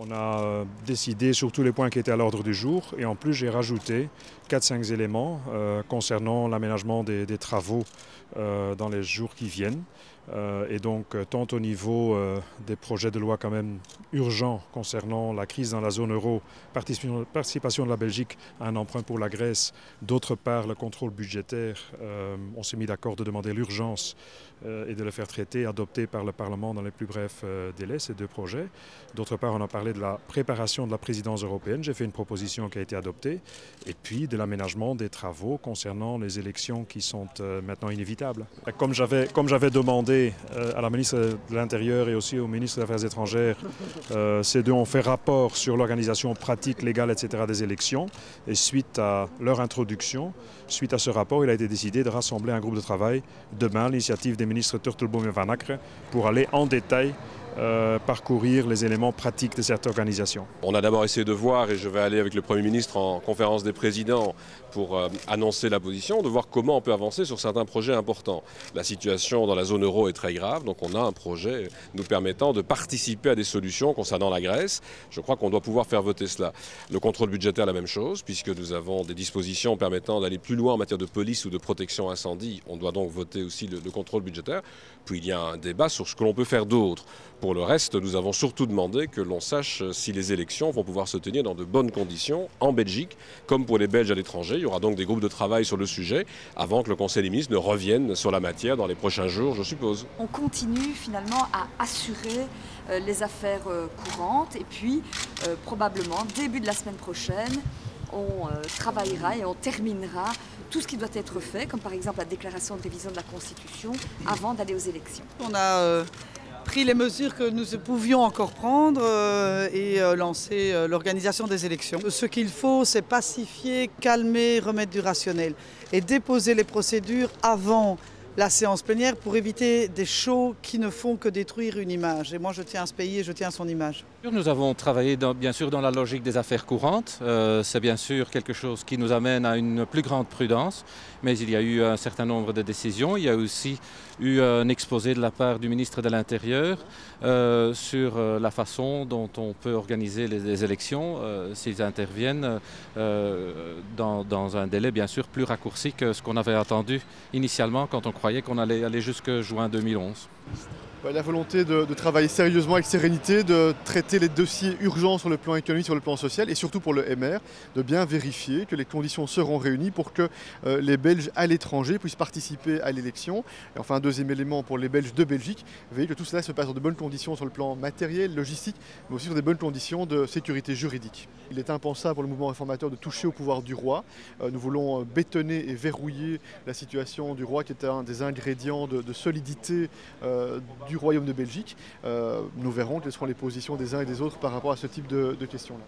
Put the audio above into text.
On a décidé sur tous les points qui étaient à l'ordre du jour et en plus j'ai rajouté 4-5 éléments concernant l'aménagement des travaux dans les jours qui viennent. Et donc tant au niveau des projets de loi quand même urgents concernant la crise dans la zone euro, participation de la Belgique à un emprunt pour la Grèce, d'autre part le contrôle budgétaire, on s'est mis d'accord de demander l'urgence et de le faire traiter, adopté par le Parlement dans les plus brefs délais, ces deux projets. D'autre part, on a parlé de la préparation de la présidence européenne, j'ai fait une proposition qui a été adoptée, et puis de l'aménagement des travaux concernant les élections qui sont maintenant inévitables. Comme j'avais demandé à la ministre de l'Intérieur et aussi au ministre des Affaires étrangères, ces deux ont fait rapport sur l'organisation pratique, légale, etc. des élections. Et suite à leur introduction, suite à ce rapport, il a été décidé de rassembler un groupe de travail demain, l'initiative des ministres Turtelboom et Van Ackere, pour aller en détail parcourir les éléments pratiques de cette organisation. On a d'abord essayé de voir, et je vais aller avec le Premier ministre en conférence des présidents pour annoncer la position, de voir comment on peut avancer sur certains projets importants. La situation dans la zone euro est très grave, donc on a un projet nous permettant de participer à des solutions concernant la Grèce. Je crois qu'on doit pouvoir faire voter cela. Le contrôle budgétaire, la même chose, puisque nous avons des dispositions permettant d'aller plus loin en matière de police ou de protection incendie. On doit donc voter aussi le contrôle budgétaire. Puis il y a un débat sur ce que l'on peut faire d'autre. Pour le reste, nous avons surtout demandé que l'on sache si les élections vont pouvoir se tenir dans de bonnes conditions en Belgique, comme pour les Belges à l'étranger. Il y aura donc des groupes de travail sur le sujet avant que le Conseil des ministres ne revienne sur la matière dans les prochains jours, je suppose. On continue finalement à assurer les affaires courantes et puis probablement début de la semaine prochaine, on travaillera et on terminera tout ce qui doit être fait, comme par exemple la déclaration de révision de la Constitution avant d'aller aux élections. On a pris les mesures que nous pouvions encore prendre et lancer l'organisation des élections. Ce qu'il faut, c'est pacifier, calmer, remettre du rationnel et déposer les procédures avant la séance plénière pour éviter des shows qui ne font que détruire une image. Et moi, je tiens à ce pays et je tiens à son image. Nous avons travaillé bien sûr dans la logique des affaires courantes. C'est bien sûr quelque chose qui nous amène à une plus grande prudence, mais il y a eu un certain nombre de décisions. Il y a aussi eu un exposé de la part du ministre de l'Intérieur sur la façon dont on peut organiser les élections s'ils interviennent dans un délai bien sûr plus raccourci que ce qu'on avait attendu initialement quand on croyait qu'on allait aller jusqu'à juin 2011. La volonté de travailler sérieusement avec sérénité, de traiter les dossiers urgents sur le plan économique, sur le plan social et surtout pour le MR, de bien vérifier que les conditions seront réunies pour que les Belges à l'étranger puissent participer à l'élection. Et enfin, un deuxième élément pour les Belges de Belgique, veiller que tout cela se passe dans de bonnes conditions sur le plan matériel, logistique, mais aussi sur des bonnes conditions de sécurité juridique. Il est impensable pour le mouvement réformateur de toucher au pouvoir du roi. Nous voulons bétonner et verrouiller la situation du roi qui est un des ingrédients de solidité du Royaume de Belgique. Nous verrons quelles seront les positions des uns et des autres par rapport à ce type de questions-là.